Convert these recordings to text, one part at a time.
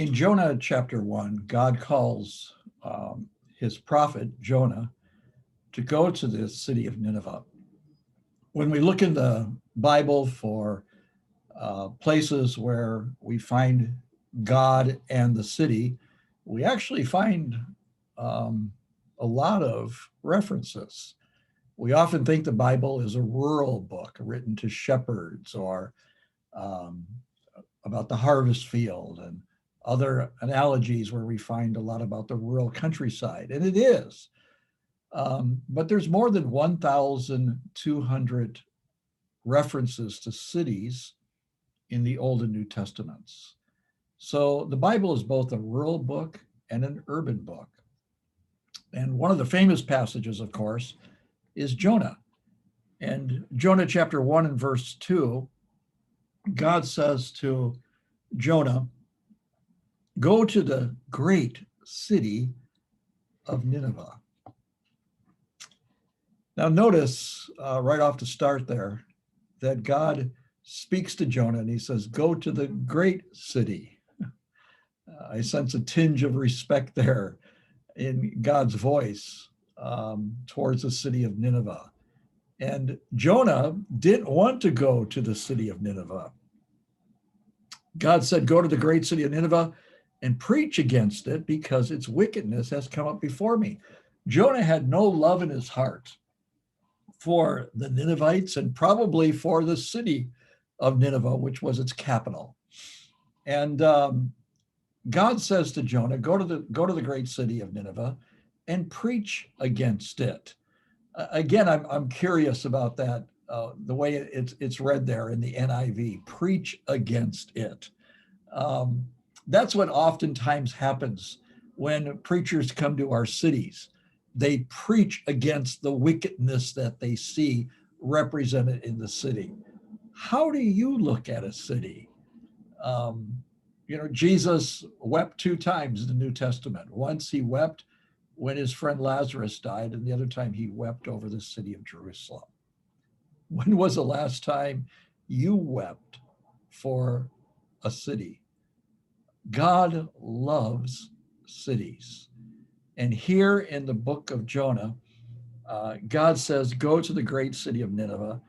In Jonah chapter 1, God calls his prophet Jonah to go to the city of Nineveh. When we look in the Bible for places where we find God and the city, we actually find a lot of references. We often think the Bible is a rural book written to shepherds or about the harvest field and other analogies where we find a lot about the rural countryside, and it is. But there's more than 1,200 references to cities in the Old and New Testaments. So the Bible is both a rural book and an urban book. And one of the famous passages, of course, is Jonah. And Jonah chapter 1 and verse 2, God says to Jonah, "Go to the great city of Nineveh." Now notice right off the start there that God speaks to Jonah and he says, "Go to the great city." I sense a tinge of respect there in God's voice towards the city of Nineveh. And Jonah didn't want to go to the city of Nineveh. God said, "Go to the great city of Nineveh and preach against it because its wickedness has come up before me." Jonah had no love in his heart for the Ninevites and probably for the city of Nineveh, which was its capital. And God says to Jonah, go to the great city of Nineveh and preach against it. Again, I'm curious about that, the way it's read there in the NIV, preach against it. That's what oftentimes happens when preachers come to our cities. They preach against the wickedness that they see represented in the city. How do you look at a city? Jesus wept 2 times in the New Testament. Once he wept when his friend Lazarus died, and the other time he wept over the city of Jerusalem. When was the last time you wept for a city? God loves cities. And here in the book of Jonah, God says, "Go to the great city of Nineveh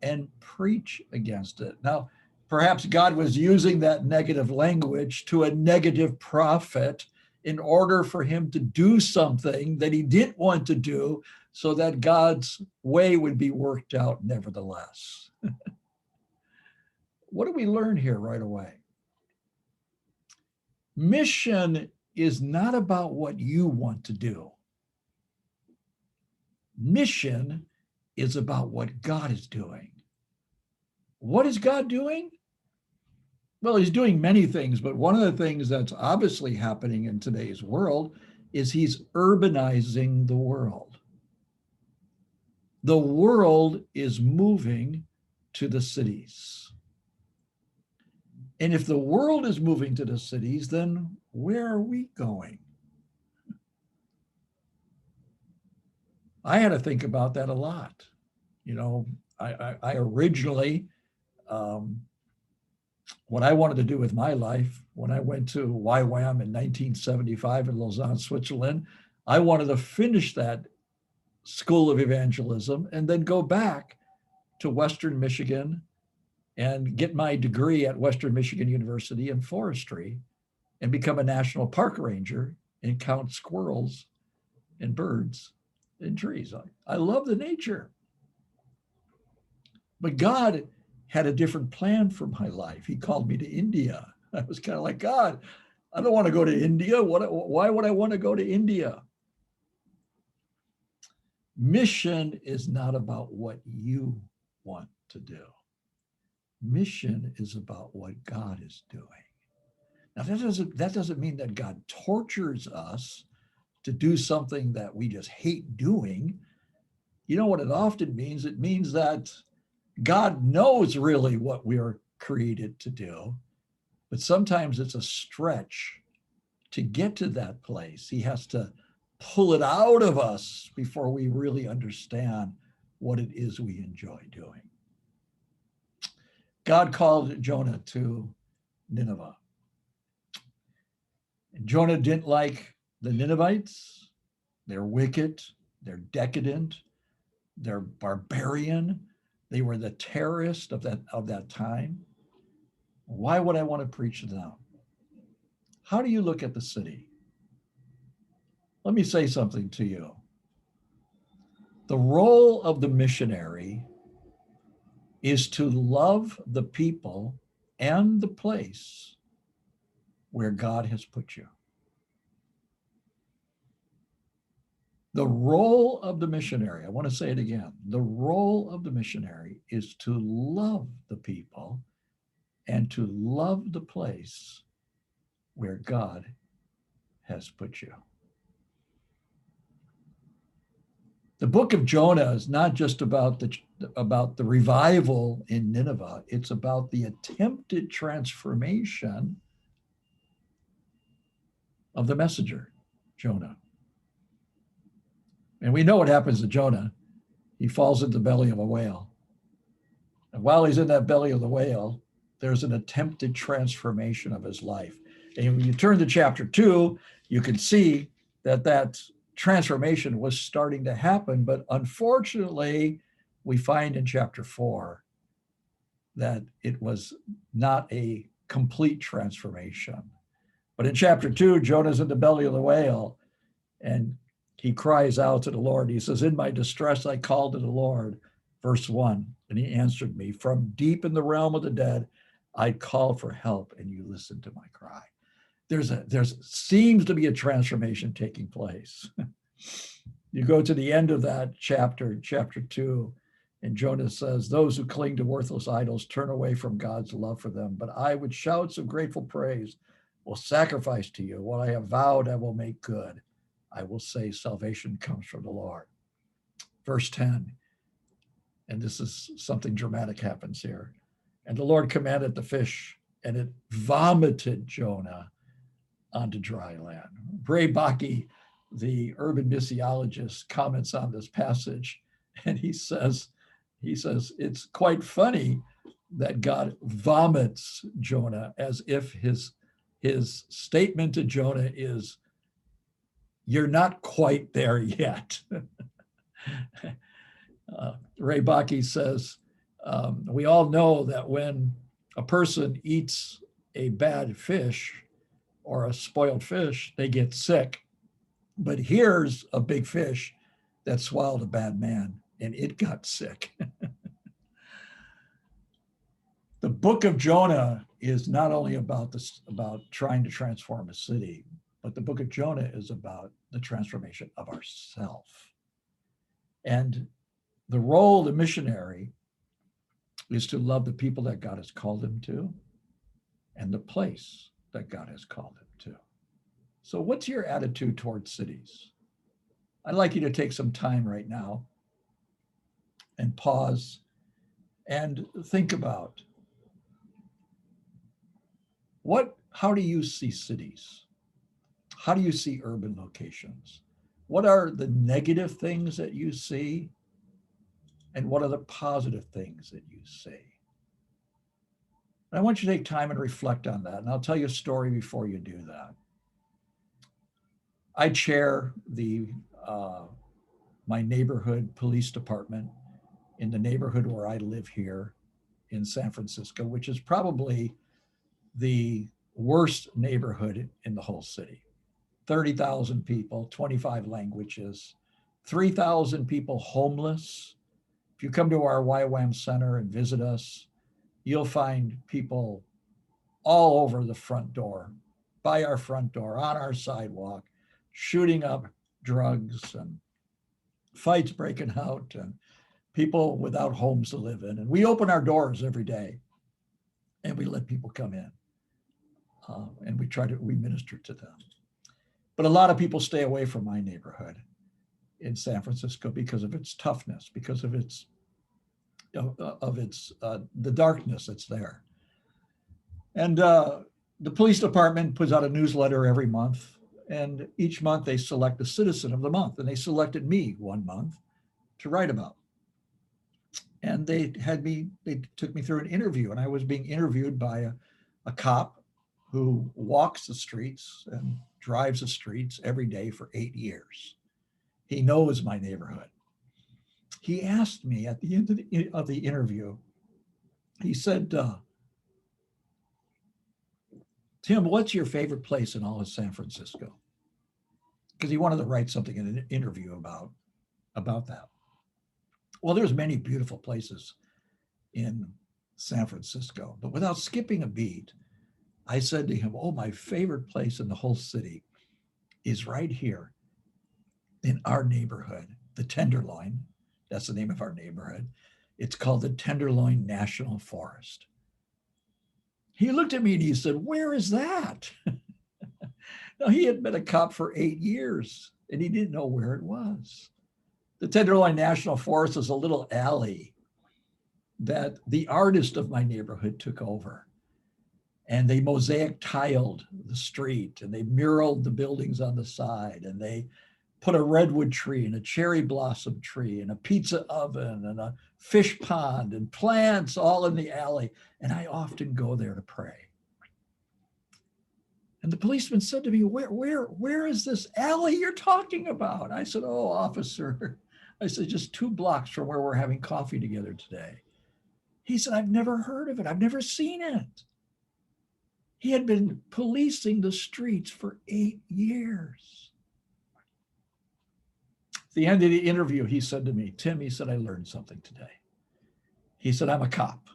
and preach against it." Now, perhaps God was using that negative language to a negative prophet in order for him to do something that he didn't want to do so that God's way would be worked out nevertheless. What do we learn here right away? Mission is not about what you want to do. Mission is about what God is doing. What is God doing? Well, he's doing many things, but one of the things that's obviously happening in today's world is he's urbanizing the world. The world is moving to the cities. And if the world is moving to the cities, then where are we going? I had to think about that a lot. I originally, what I wanted to do with my life, when I went to YWAM in 1975 in Lausanne, Switzerland, I wanted to finish that School of Evangelism and then go back to Western Michigan and get my degree at Western Michigan University in forestry and become a national park ranger and count squirrels and birds and trees. I love the nature. But God had a different plan for my life. He called me to India. I was kind of like, "God, I don't want to go to India. Why would I want to go to India?" Mission is not about what you want to do. Mission is about what God is doing. Now, that doesn't mean that God tortures us to do something that we just hate doing. You know what it often means? It means that God knows really what we are created to do, but sometimes it's a stretch to get to that place. He has to pull it out of us before we really understand what it is we enjoy doing. God called Jonah to Nineveh. And Jonah didn't like the Ninevites. They're wicked, they're decadent, they're barbarian. They were the terrorists of that time. Why would I want to preach to them? How do you look at the city? Let me say something to you. The role of the missionary is to love the people and the place where God has put you. The role of the missionary, I want to say it again, the role of the missionary is to love the people and to love the place where God has put you. The book of Jonah is not just about the revival in Nineveh. It's about the attempted transformation of the messenger, Jonah. And we know what happens to Jonah. He falls into the belly of a whale. And while he's in that belly of the whale, there's an attempted transformation of his life. And when you turn to chapter 2, you can see that transformation was starting to happen. But unfortunately, we find in chapter 4 that it was not a complete transformation. But in chapter 2, Jonah's in the belly of the whale, and he cries out to the Lord. He says, "In my distress, I called to the Lord." Verse 1, and he answered me, "From deep in the realm of the dead, I called for help, and you listened to my cry." There's seems to be a transformation taking place. You go to the end of that chapter 2, and Jonah says, "Those who cling to worthless idols turn away from God's love for them. But I, with shouts of grateful praise, will sacrifice to you. What I have vowed, I will make good. I will say salvation comes from the Lord." Verse 10, and this is something dramatic happens here. "And the Lord commanded the fish, and it vomited Jonah onto dry land." Ray Bakke, the urban missiologist, comments on this passage, and he says, it's quite funny that God vomits Jonah, as if his statement to Jonah is, "You're not quite there yet." Ray Bakke says, we all know that when a person eats a bad fish or a spoiled fish, they get sick. But here's a big fish that swallowed a bad man, and it got sick. The book of Jonah is not only about trying to transform a city, but the book of Jonah is about the transformation of ourselves. And the role of the missionary is to love the people that God has called him to and the place that God has called him to. So what's your attitude towards cities? I'd like you to take some time right now and pause and think about how do you see cities? How do you see urban locations? What are the negative things that you see? And what are the positive things that you see? And I want you to take time and reflect on that. And I'll tell you a story before you do that. I chair my neighborhood police department in the neighborhood where I live here in San Francisco, which is probably the worst neighborhood in the whole city. 30,000 people, 25 languages, 3,000 people homeless. If you come to our YWAM center and visit us, you'll find people all over the front door, by our front door, on our sidewalk, shooting up drugs and fights breaking out and people without homes to live in. And we open our doors every day and we let people come in and we minister to them. But a lot of people stay away from my neighborhood in San Francisco because of its toughness, because of the darkness that's there. And the police department puts out a newsletter every month, and each month they select a citizen of the month, and they selected me one month to write about. And they took me through an interview, and I was being interviewed by a cop who walks the streets and drives the streets every day for 8 years. He knows my neighborhood. He asked me at the end of the interview, he said, Tim, what's your favorite place in all of San Francisco? Because he wanted to write something in an interview about that. Well, there's many beautiful places in San Francisco, but without skipping a beat, I said to him, oh, my favorite place in the whole city is right here in our neighborhood, the Tenderloin. That's the name of our neighborhood. It's called the Tenderloin National Forest. He looked at me and he said, where is that? Now, he had been a cop for 8 years and he didn't know where it was. The Tenderloin National Forest is a little alley that the artist of my neighborhood took over. And they mosaic tiled the street and they muraled the buildings on the side and they put a redwood tree and a cherry blossom tree and a pizza oven and a fish pond and plants all in the alley. And I often go there to pray. And the policeman said to me, where is this alley you're talking about? I said, oh, officer, I said, just 2 blocks from where we're having coffee together today. He said, I've never heard of it. I've never seen it. He had been policing the streets for 8 years. At the end of the interview, he said to me, Tim, he said, I learned something today. He said, I'm a cop.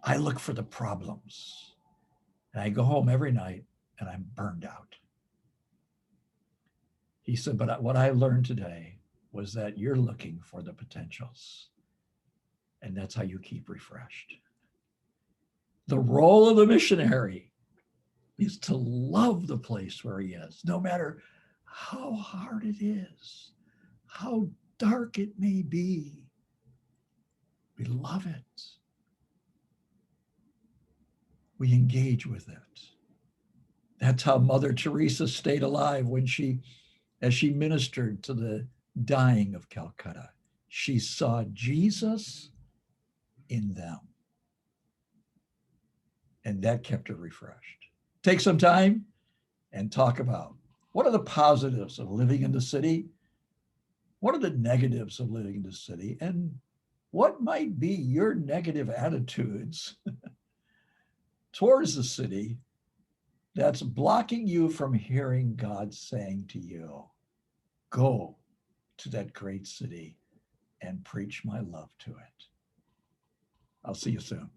I look for the problems. And I go home every night and I'm burned out. He said, but what I learned today was that you're looking for the potentials. And that's how you keep refreshed. The role of the missionary is to love the place where he is, no matter how hard it is, how dark it may be. We love it. We engage with it. That's how Mother Teresa stayed alive as she ministered to the dying of Calcutta. She saw Jesus in them. And that kept her refreshed. Take some time and talk about what are the positives of living in the city? What are the negatives of living in the city? And what might be your negative attitudes towards the city that's blocking you from hearing God saying to you, go to that great city and preach my love to it. I'll see you soon.